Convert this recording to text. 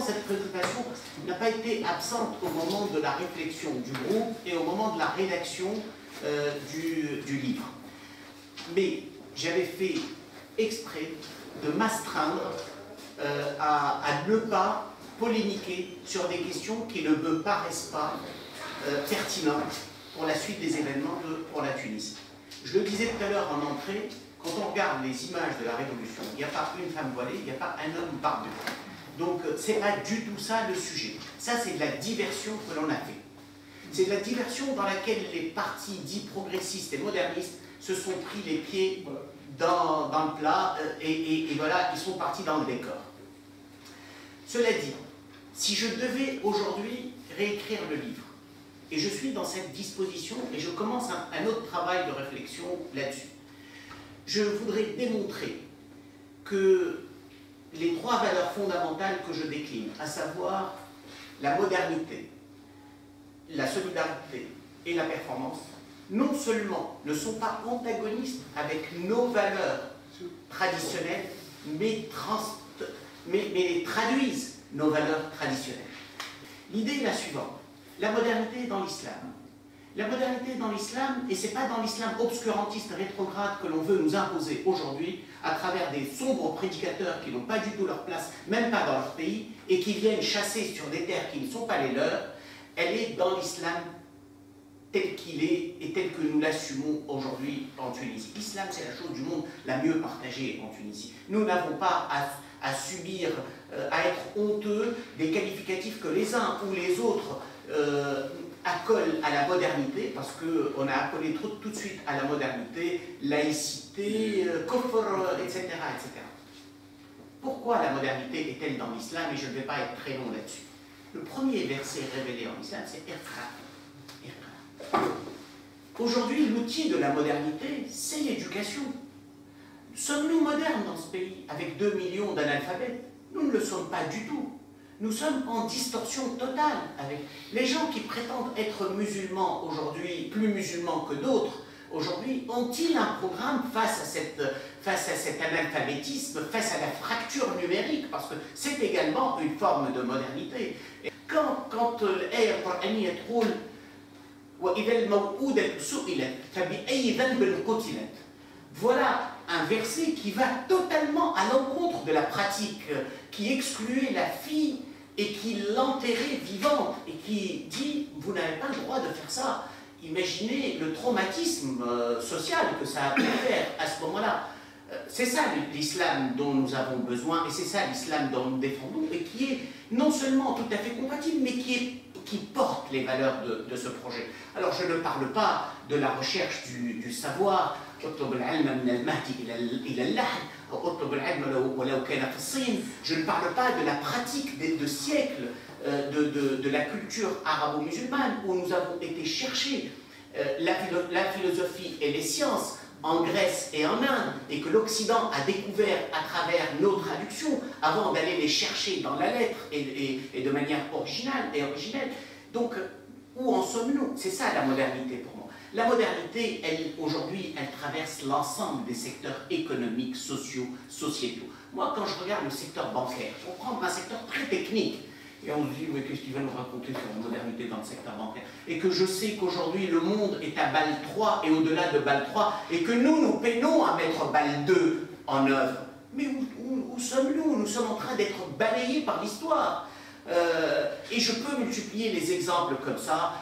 cette préoccupation n'a pas été absente au moment de la réflexion du groupe et au moment de la rédaction du livre. Mais j'avais fait exprès de m'astreindre à ne pas polémiquer sur des questions qui ne me paraissent pas pertinentes pour la suite des événements pour la Tunisie. Je le disais tout à l'heure en entrée, quand on regarde les images de la Révolution, il n'y a pas une femme voilée, il n'y a pas un homme barbu. Donc c'est pas du tout ça le sujet. Ça c'est de la diversion que l'on a fait. C'est de la diversion dans laquelle les partis dits progressistes et modernistes se sont pris les pieds dans le plat et voilà, ils sont partis dans le décor. Cela dit, si je devais aujourd'hui réécrire le livre, et je suis dans cette disposition et je commence un autre travail de réflexion là-dessus, je voudrais démontrer que les trois valeurs fondamentales que je décline, à savoir la modernité, la solidarité et la performance, non seulement ne sont pas antagonistes avec nos valeurs traditionnelles, mais traduisent nos valeurs traditionnelles. L'idée est la suivante. La modernité est dans l'islam. La modernité est dans l'islam, et ce n'est pas dans l'islam obscurantiste rétrograde que l'on veut nous imposer aujourd'hui, à travers des sombres prédicateurs qui n'ont pas du tout leur place, même pas dans leur pays, et qui viennent chasser sur des terres qui ne sont pas les leurs. Elle est dans l'islam tel qu'il est et tel que nous l'assumons aujourd'hui en Tunisie. L'islam, c'est la chose du monde la mieux partagée en Tunisie. Nous n'avons pas à subir, à être honteux des qualificatifs que les uns ou les autres accolent à la modernité, parce qu'on a accolé tout de suite à la modernité, laïcité, kofr, etc., etc. Pourquoi la modernité est-elle dans l'islam? Et je ne vais pas être très long là-dessus. Le premier verset révélé en islam, c'est Iqra. Aujourd'hui, l'outil de la modernité, c'est l'éducation. Sommes-nous modernes dans ce pays, avec 2 millions d'analphabètes? Nous ne le sommes pas du tout. Nous sommes en distorsion totale avec les gens qui prétendent être musulmans aujourd'hui, plus musulmans que d'autres. Aujourd'hui, ont-ils un programme face à cet analphabétisme, face à la fracture numérique? Parce que c'est également une forme de modernité. Et quand l'ayat coranique roule, voilà un verset qui va totalement à l'encontre de la pratique, qui excluait la fille et qui l'enterrait vivante, et qui dit « vous n'avez pas le droit de faire ça ». Imaginez le traumatisme social que ça a pu faire à ce moment-là. C'est ça l'islam dont nous avons besoin, et c'est ça l'islam dont nous défendons, et qui est non seulement tout à fait compatible, mais qui porte les valeurs de ce projet. Alors je ne parle pas de la recherche du savoir, je ne parle pas de la pratique de siècles de la culture arabo-musulmane, où nous avons été chercher la philosophie et les sciences en Grèce et en Inde, et que l'Occident a découvert à travers nos traductions, avant d'aller les chercher dans la lettre et de manière originale et originelle. Donc, où en sommes-nous? C'est ça la modernité pour moi. La modernité, aujourd'hui, elle traverse l'ensemble des secteurs économiques, sociaux, sociétaux. Moi, quand je regarde le secteur bancaire, on prend un secteur très technique, et on se dit, mais qu'est-ce qu'il va nous raconter sur la modernité dans le secteur bancaire? Et que je sais qu'aujourd'hui, le monde est à BAL 3 et au-delà de BAL 3, et que nous peinons à mettre BAL 2 en œuvre. Mais où sommes-nous? Nous sommes en train d'être balayés par l'histoire. Et je peux multiplier les exemples comme ça.